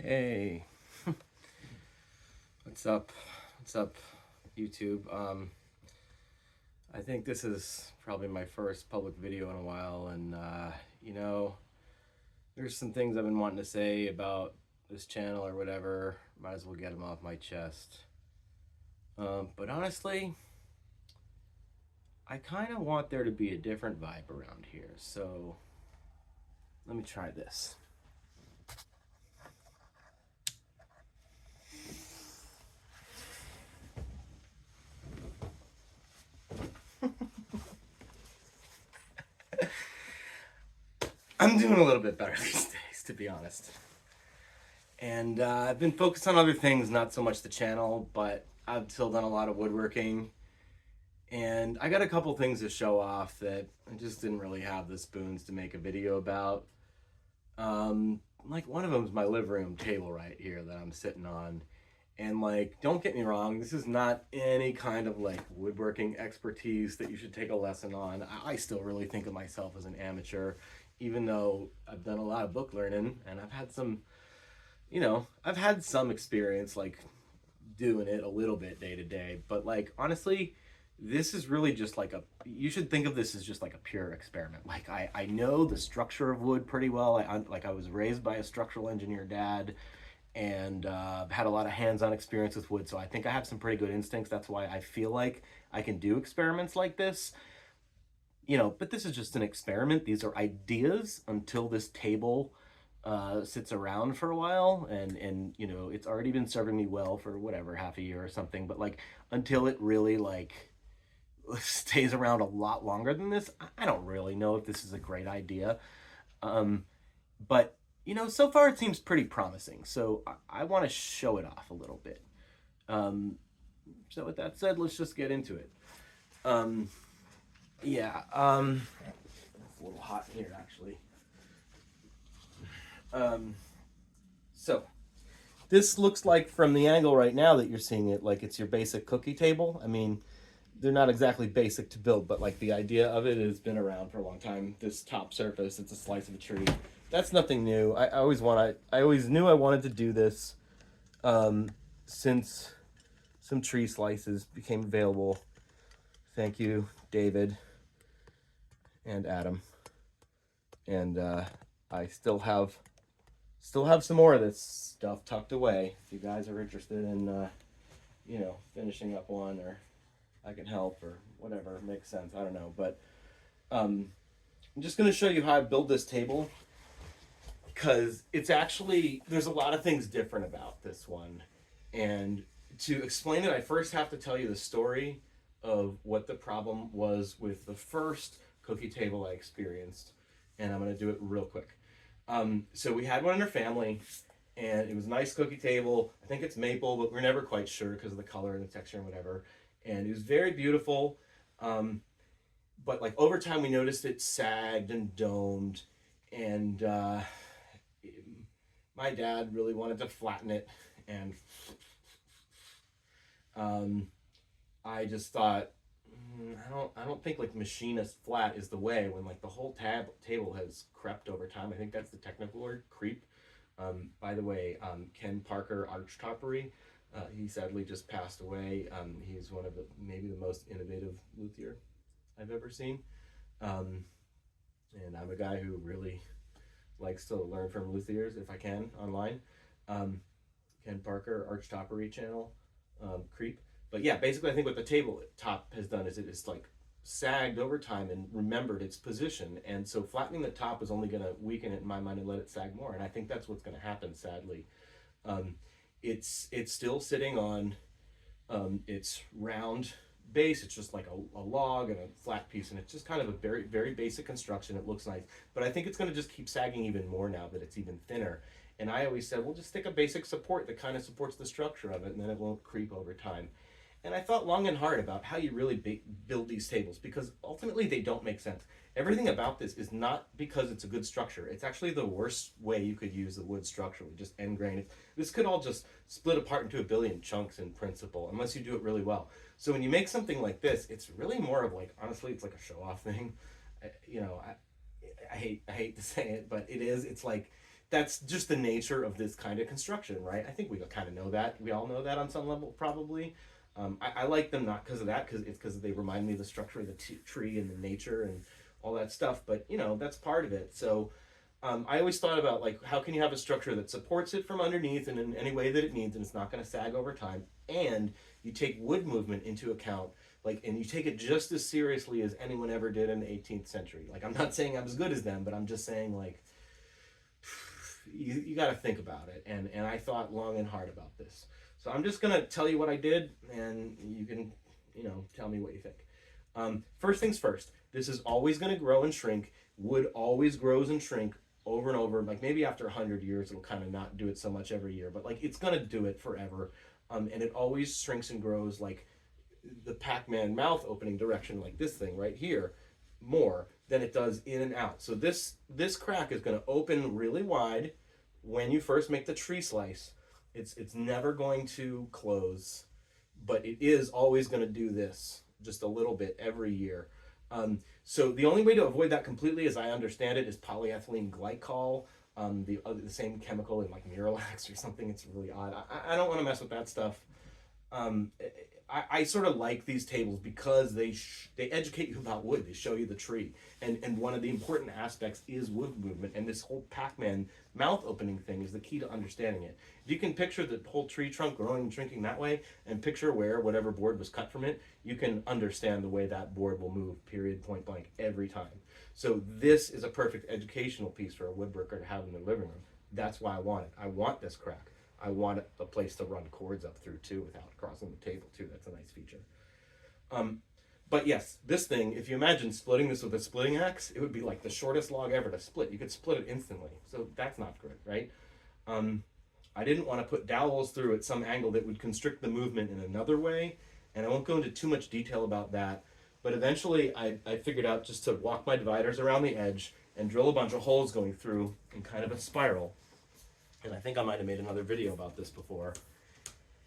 Hey, what's up? What's up, YouTube? I think this is probably my first public video in a while, and you know, there's some things I've been wanting to say about this channel or whatever. Might as well get them off my chest. But honestly, I kind of want there to be a different vibe around here, so let me try this. I'm doing a little bit better these days, to be honest. And I've been focused on other things, not so much the channel, but I've still done a lot of woodworking. And I got a couple things to show off that I just didn't really have the spoons to make a video about. Like one of them is my living room table right here that I'm sitting on. And like, don't get me wrong, this is not any kind of like woodworking expertise that you should take a lesson on. I still really think of myself as an amateur, even though I've done a lot of book learning and I've had some, I've had some experience like doing it a little bit day to day. But like, honestly, this is really just like you should think of this as just like a pure experiment. Like I know the structure of wood pretty well. I was raised by a structural engineer dad, and had a lot of hands-on experience with wood, so I think I have some pretty good instincts. That's why I feel like I can do experiments like this. But this is just an experiment. These are ideas until this table sits around for a while, and it's already been serving me well for whatever, half a year or something. But like, until it really like stays around a lot longer than this, I don't really know if this is a great idea. But so far it seems pretty promising, so I want to show it off a little bit. So with that said, let's just get into it. Yeah, it's a little hot in here actually. So this looks like, from the angle right now that you're seeing it, like it's your basic cookie table. I mean, they're not exactly basic to build, but like the idea of it has been around for a long time. This top surface, it's a slice of a tree. That's nothing new. I always knew I wanted to do this since some tree slices became available. Thank you, David and Adam. And I still have some more of this stuff tucked away. If you guys are interested in finishing up one, or I can help, or whatever makes sense. I don't know, but I'm just going to show you how I build this table, because it's actually, there's a lot of things different about this one. And to explain it, I first have to tell you the story of what the problem was with the first cookie table I experienced, and I'm going to do it real quick. So we had one in our family, and it was a nice cookie table. I think it's maple, but we're never quite sure because of the color and the texture and whatever. And it was very beautiful. But like over time, we noticed it sagged and domed, and my dad really wanted to flatten it, and I just thought, I don't think like machinist flat is the way, when like the whole table has crept over time. I think that's the technical word, creep. By the way, Ken Parker Archtoppery, he sadly just passed away. He's one of maybe the most innovative luthier I've ever seen. And I'm a guy who really likes to learn from luthiers if I can online. Ken Parker Archtoppery channel, creep. But yeah, basically I think what the tabletop has done is it is like sagged over time and remembered its position. And so flattening the top is only going to weaken it in my mind and let it sag more. And I think that's what's going to happen, sadly. It's still sitting on its round base. It's just like a log and a flat piece, and it's just kind of a very, very basic construction. It looks nice, but I think it's going to just keep sagging even more now that it's even thinner. And I always said, well, just stick a basic support that kind of supports the structure of it, and then it won't creep over time. And I thought long and hard about how you really build these tables, because ultimately they don't make sense. Everything about this is not because it's a good structure. It's actually the worst way you could use the wood structurally, just end grain it. This could all just split apart into a billion chunks in principle, unless you do it really well. So when you make something like this, it's really more of like, honestly, it's like a show-off thing. I hate to say it, but it is. It's like that's just the nature of this kind of construction, right? I think we kind of know that. We all know that on some level, probably. I like them not because of that, because they remind me of the structure of the tree and the nature and all that stuff. But you know, that's part of it. So I always thought about like how can you have a structure that supports it from underneath and in any way that it needs, and it's not going to sag over time, and you take wood movement into account, like, and you take it just as seriously as anyone ever did in the 18th century. Like, I'm not saying I'm as good as them, but I'm just saying like you got to think about it, and I thought long and hard about this. So I'm just gonna tell you what I did, and you can, you know, tell me what you think. First things first, this is always gonna grow and shrink. Wood always grows and shrink over and over. Like maybe after 100 years, it'll kind of not do it so much every year, but like it's gonna do it forever. And it always shrinks and grows like the Pac-Man mouth opening direction, like this thing right here, more than it does in and out. So this crack is gonna open really wide when you first make the tree slice. It's never going to close, but it is always going to do this just a little bit every year. So the only way to avoid that completely, as I understand it, is polyethylene glycol, the same chemical in like Miralax or something. It's really odd. I don't want to mess with that stuff. I sort of like these tables because they educate you about wood. They show you the tree, and one of the important aspects is wood movement. And this whole Pac-Man mouth opening thing is the key to understanding it. If you can picture the whole tree trunk growing and shrinking that way, and picture where whatever board was cut from it, you can understand the way that board will move. Period. Point blank. Every time. So this is a perfect educational piece for a woodworker to have in their living room. That's why I want it. I want this crack. I want a place to run cords up through too without crossing the table too. That's a nice feature. But yes, this thing, if you imagine splitting this with a splitting axe, it would be like the shortest log ever to split. You could split it instantly. So that's not good, right? I didn't want to put dowels through at some angle that would constrict the movement in another way. And I won't go into too much detail about that. But eventually I figured out just to walk my dividers around the edge and drill a bunch of holes going through in kind of a spiral. And I think I might have made another video about this before.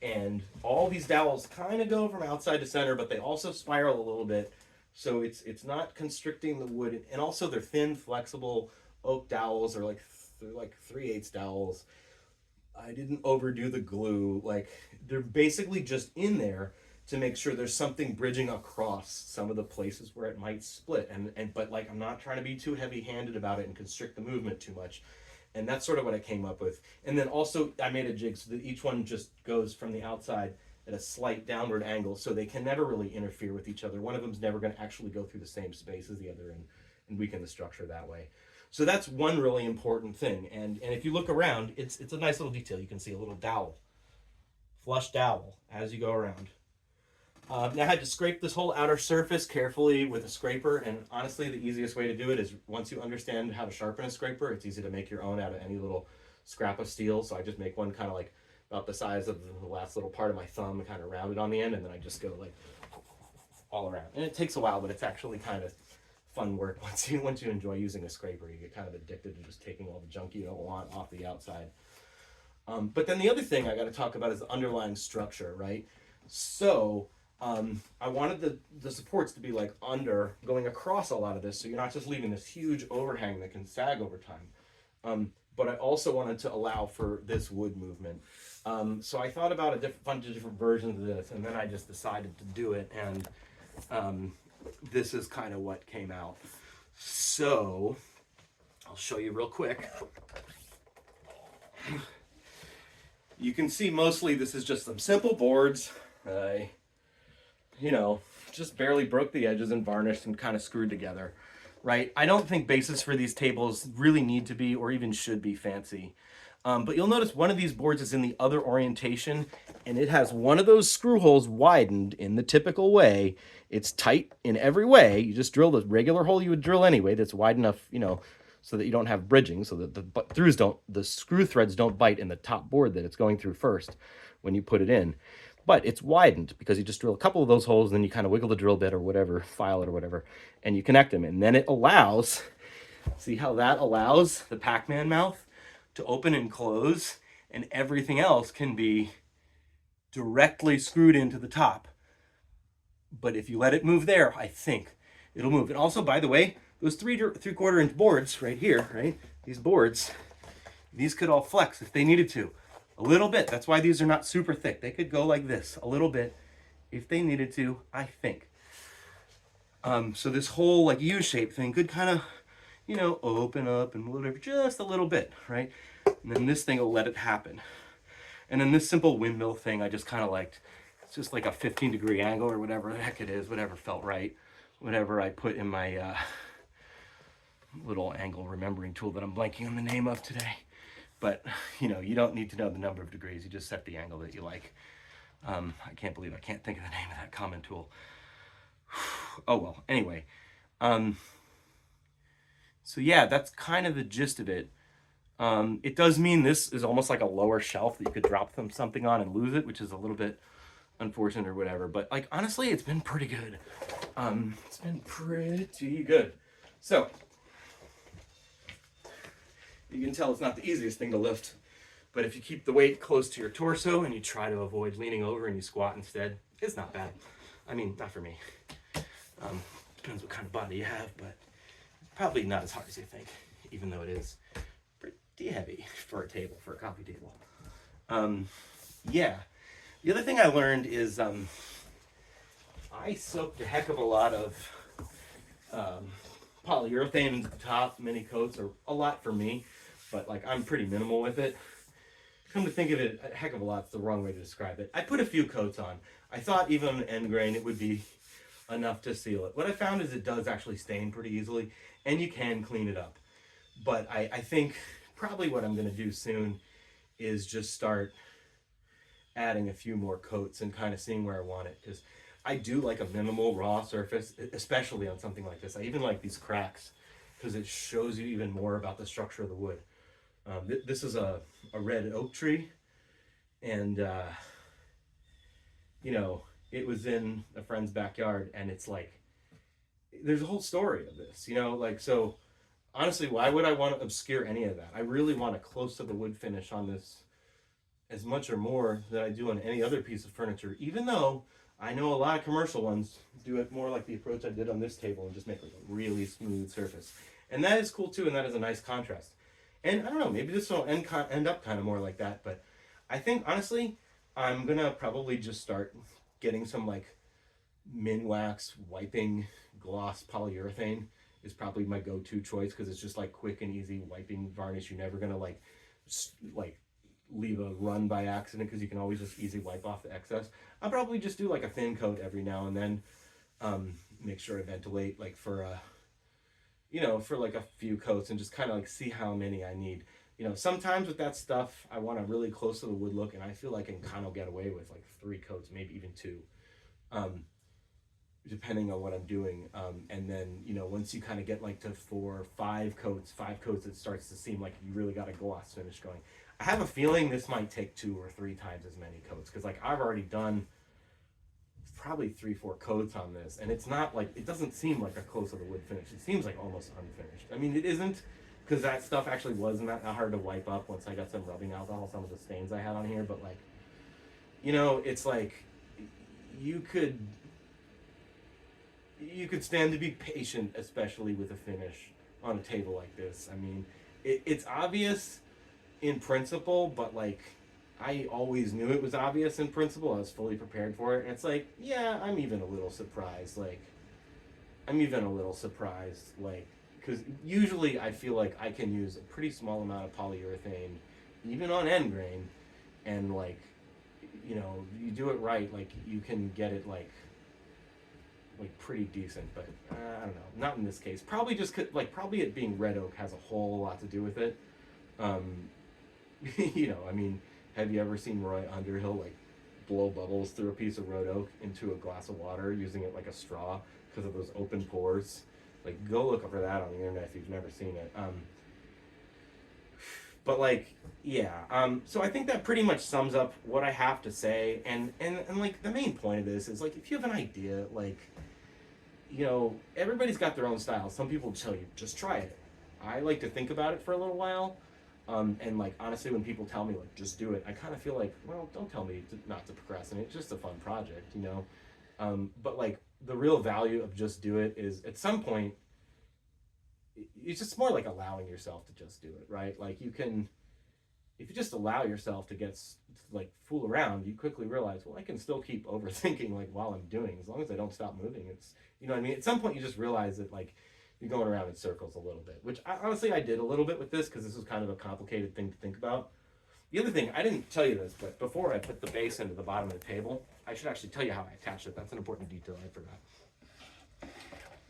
And all these dowels kind of go from outside to center, but they also spiral a little bit. So it's not constricting the wood. And also they're thin, flexible oak dowels, or like 3/8 dowels. I didn't overdo the glue. Like they're basically just in there to make sure there's something bridging across some of the places where it might split. But like I'm not trying to be too heavy-handed about it and constrict the movement too much. And that's sort of what I came up with. And then also I made a jig so that each one just goes from the outside at a slight downward angle, so they can never really interfere with each other. One of them's never going to actually go through the same space as the other and weaken the structure that way. So that's one really important thing. And if you look around, it's a nice little detail. You can see a little dowel, flush dowel as you go around. Now I had to scrape this whole outer surface carefully with a scraper, and honestly the easiest way to do it is once you understand how to sharpen a scraper, it's easy to make your own out of any little scrap of steel. So I just make one kind of like about the size of the last little part of my thumb, kind of rounded on the end, and then I just go like all around. And it takes a while, but it's actually kind of fun work. Once you enjoy using a scraper, you get kind of addicted to just taking all the junk you don't want off the outside. But then the other thing I got to talk about is the underlying structure, right? So I wanted the supports to be like going across a lot of this, so you're not just leaving this huge overhang that can sag over time. But I also wanted to allow for this wood movement. So I thought about a bunch of different versions of this, and then I just decided to do it, and this is kind of what came out. So I'll show you real quick. You can see mostly this is just some simple boards. Just barely broke the edges and varnished and kind of screwed together, right? I don't think bases for these tables really need to be or even should be fancy. But you'll notice one of these boards is in the other orientation, and it has one of those screw holes widened in the typical way. It's tight in every way. You just drill the regular hole you would drill anyway that's wide enough, so that you don't have bridging, so that the screw threads don't bite in the top board that it's going through first when you put it in. But it's widened because you just drill a couple of those holes, and then you kind of wiggle the drill bit or whatever, file it or whatever, and you connect them. And then it allows, see how that allows the Pac-Man mouth to open and close, and everything else can be directly screwed into the top. But if you let it move there, I think it'll move. And also, by the way, those 3 3/4 inch boards right here, right? These boards, These could all flex if they needed to. A little bit. That's why these are not super thick. They could go like this, a little bit, if they needed to, I think. So this whole like U-shape thing could kind of, you know, open up and whatever, just a little bit, right? And then this thing will let it happen. And then this simple windmill thing I just kind of liked. It's just like a 15-degree angle or whatever the heck it is, whatever felt right, whatever I put in my little angle remembering tool that I'm blanking on the name of today. But, you know, you don't need to know the number of degrees. You just set the angle that you like. I can't believe I can't think of the name of that common tool. Oh, well, anyway. So, yeah, that's kind of the gist of it. It does mean this is almost like a lower shelf that you could drop something on and lose it, which is a little bit unfortunate or whatever. But, like, honestly, it's been pretty good. It's been pretty good. So, you can tell it's not the easiest thing to lift. But if you keep the weight close to your torso and you try to avoid leaning over and you squat instead, it's not bad. I mean, not for me. Depends what kind of body you have, but probably not as hard as you think, even though it is pretty heavy for a table, for a coffee table. Yeah. The other thing I learned is I soaked a heck of a lot of polyurethane into the top. Many coats are a lot for me, but like I'm pretty minimal with it. Come to think of it, a heck of a lot's the wrong way to describe it. I put a few coats on. I thought even on end grain it would be enough to seal it. What I found is it does actually stain pretty easily, and you can clean it up. But I think probably what I'm going to do soon is just start adding a few more coats and kind of seeing where I want it, because I do like a minimal raw surface, especially on something like this. I even like these cracks because it shows you even more about the structure of the wood. This is a red oak tree, and you know, it was in a friend's backyard, and it's like there's a whole story of this, you know, like, so honestly, why would I want to obscure any of that? I really want a close to the wood finish on this as much or more than I do on any other piece of furniture, even though I know a lot of commercial ones do it more like the approach I did on this table and just make like a really smooth surface. And that is cool too, and that is a nice contrast. And I don't know, maybe this will end up kind of more like that, but I think honestly, I'm gonna probably just start getting some like Minwax wiping gloss polyurethane is probably my go-to choice, because it's just like quick and easy wiping varnish. You're never gonna like leave a run by accident, because you can always just easy wipe off the excess. I'll probably just do like a thin coat every now and then. Make sure I ventilate like for you know, for like a few coats, and just kind of like see how many I need. You know, sometimes with that stuff, I want a really close to the wood look, and I feel like I can kind of get away with like 3 coats, maybe even 2, depending on what I'm doing. And then, you know, once you kind of get like to 4, 5 coats, it starts to seem like you really got a gloss finish going. I have a feeling this might take 2 or 3 times as many coats, because like I've already done probably 3, 4 coats on this, and it's not like, it doesn't seem like a close to the wood finish. It seems like almost unfinished. I mean, it isn't, because that stuff actually wasn't that hard to wipe up once I got some rubbing alcohol, some of the stains I had on here. But like, you know, it's like you could stand to be patient, especially with a finish on a table like this. I mean, it's obvious in principle, but like, I always knew it was obvious in principle. I was fully prepared for it. And it's like, yeah, I'm even a little surprised. Like, because usually I feel like I can use a pretty small amount of polyurethane, even on end grain, and like, you know, you do it right, like you can get it like pretty decent. But I don't know, not in this case. Probably just probably it being red oak has a whole lot to do with it. You know, I mean, have you ever seen Roy Underhill like blow bubbles through a piece of red oak into a glass of water using it like a straw because of those open pores? Like, go look for that on the internet if you've never seen it. But like, yeah. So I think that pretty much sums up what I have to say. And like the main point of this is like, if you have an idea, like, you know, everybody's got their own style. Some people tell you just try it. I like to think about it for a little while. And like, honestly, when people tell me like just do it, I kind of feel like, well, don't tell me not to procrastinate. It's just a fun project, you know. But like, the real value of just do it is at some point, it's just more like allowing yourself to just do it, right? Like, you can if you just allow yourself to like fool around, you quickly realize, well, I can still keep overthinking like while I'm doing, as long as I don't stop moving. It's, you know what I mean? At some point you just realize that like you're going around in circles a little bit, which honestly I did a little bit with this because this was kind of a complicated thing to think about. The other thing, I didn't tell you this, but before I put the base into the bottom of the table, I should actually tell you how I attached it. That's an important detail I forgot.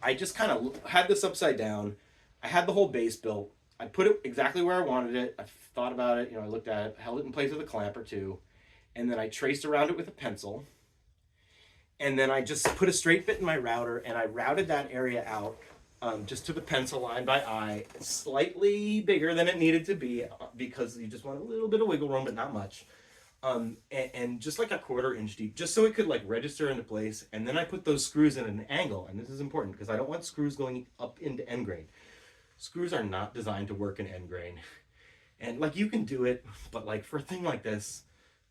I just kind of had this upside down. I had the whole base built. I put it exactly where I wanted it. I thought about it. You know, I looked at it, held it in place with a clamp or two, and then I traced around it with a pencil. And then I just put a straight bit in my router, and I routed that area out just to the pencil line by eye, slightly bigger than it needed to be because you just want a little bit of wiggle room, but not much. And just like a 1/4 inch deep, just so it could like register into place. And then I put those screws in an angle, and this is important because I don't want screws going up into end grain. Screws are not designed to work in end grain. And like you can do it, but like for a thing like this,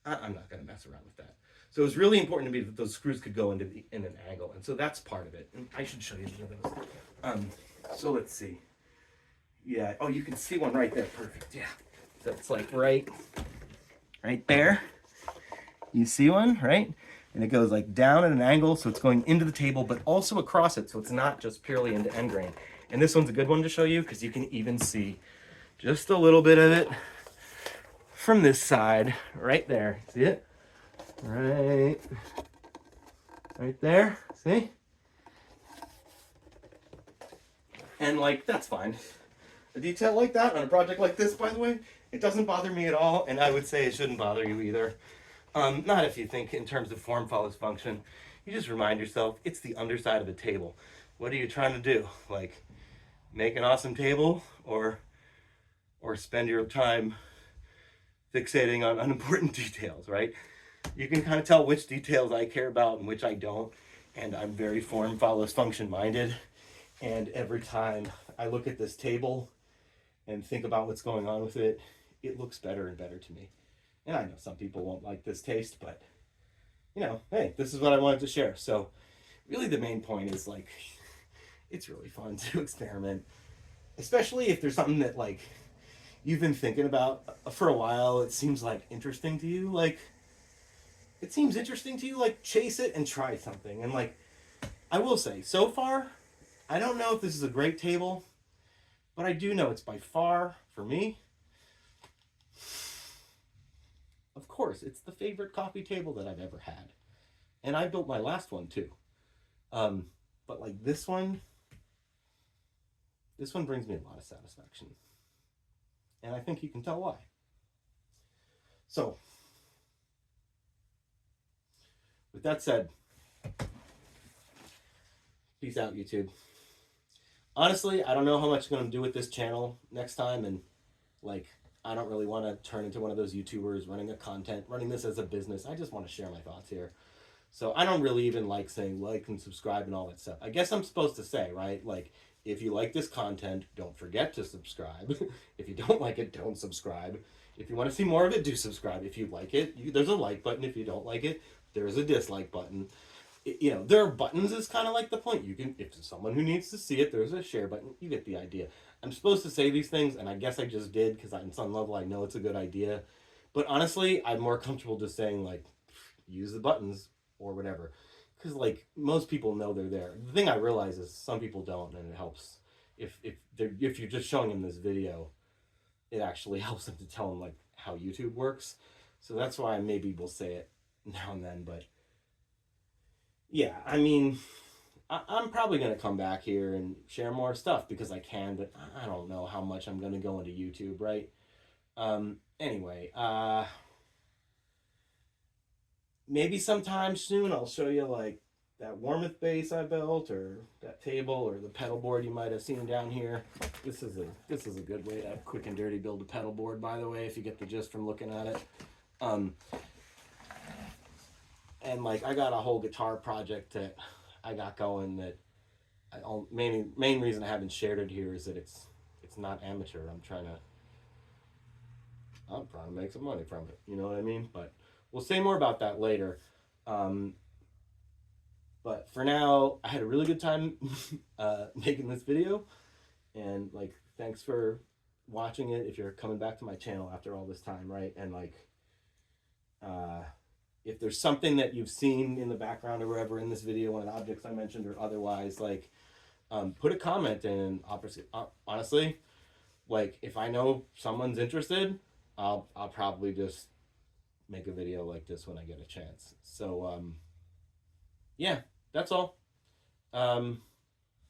I'm not gonna mess around with that. So it was really important to me that those screws could go in an angle. And so that's part of it. And I should show you those. So let's see. Yeah, oh, you can see one right there, perfect, yeah. So it's like right there. You see one, right? And it goes like down at an angle, so it's going into the table, but also across it, so it's not just purely into end grain. And this one's a good one to show you because you can even see just a little bit of it from this side, right there. See it? Right there, see? And like, that's fine. A detail like that on a project like this, by the way, it doesn't bother me at all, and I would say it shouldn't bother you either. Not if you think in terms of form follows function. You just remind yourself, it's the underside of the table. What are you trying to do? Like, make an awesome table, or spend your time fixating on unimportant details, right? You can kind of tell which details I care about and which I don't, and I'm very form follows function minded. And every time I look at this table and think about what's going on with it, it looks better and better to me. And I know some people won't like this taste, but you know, hey, this is what I wanted to share. So really the main point is like, it's really fun to experiment, especially if there's something that like you've been thinking about for a while. It seems like interesting to you. Like, it seems interesting to you, like chase it and try something. And like, I will say, so far, I don't know if this is a great table, but I do know it's by far, for me, of course, it's the favorite coffee table that I've ever had. And I built my last one too. But like this one brings me a lot of satisfaction. And I think you can tell why. So, with that said, peace out, YouTube. Honestly, I don't know how much I'm going to do with this channel next time, and like, I don't really want to turn into one of those YouTubers running this as a business. I just want to share my thoughts here. So I don't really even like saying like and subscribe and all that stuff. I guess I'm supposed to say, right? Like, if you like this content, don't forget to subscribe. If you don't like it, don't subscribe. If you want to see more of it, do subscribe. If you like it, there's a like button. If you don't like it, there's a dislike button. You know, there are buttons is kind of like the point. You can, if someone who needs to see it, there's a share button. You get the idea. I'm supposed to say these things, and I guess I just did because on some level I know it's a good idea. But honestly, I'm more comfortable just saying, like, use the buttons or whatever. Because, like, most people know they're there. The thing I realize is some people don't, and it helps. If you're just showing them this video, it actually helps them to tell them, like, how YouTube works. So that's why maybe we'll say it now and then, but yeah, I mean, I'm probably going to come back here and share more stuff because I can, but I don't know how much I'm going to go into YouTube, right? Anyway, maybe sometime soon I'll show you like that Warmouth base I built, or that table, or the pedal board you might have seen down here. This is a good way to quick and dirty build a pedal board, by the way, if you get the gist from looking at it. And like, I got a whole guitar project that I got going that main reason I haven't shared it here is that it's not amateur. I'm trying to make some money from it. You know what I mean? But we'll say more about that later. But for now, I had a really good time making this video, and like, thanks for watching it, if you're coming back to my channel after all this time, right? And like, if there's something that you've seen in the background or wherever in this video, one of the objects I mentioned or otherwise, like, put a comment in. And honestly, like, if I know someone's interested, I'll probably just make a video like this when I get a chance. So yeah, that's all.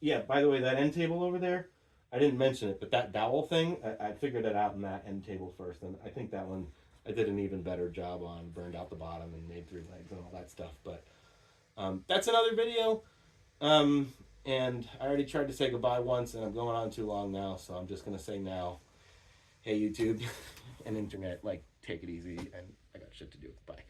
Yeah, by the way, that end table over there, I didn't mention it, but that dowel thing, I figured it out in that end table first, and I think that one I did an even better job on. Burned out the bottom and made 3 legs and all that stuff. But that's another video. And I already tried to say goodbye once, and I'm going on too long now, so I'm just gonna say now, hey YouTube and internet, like, take it easy, and I got shit to do. Bye.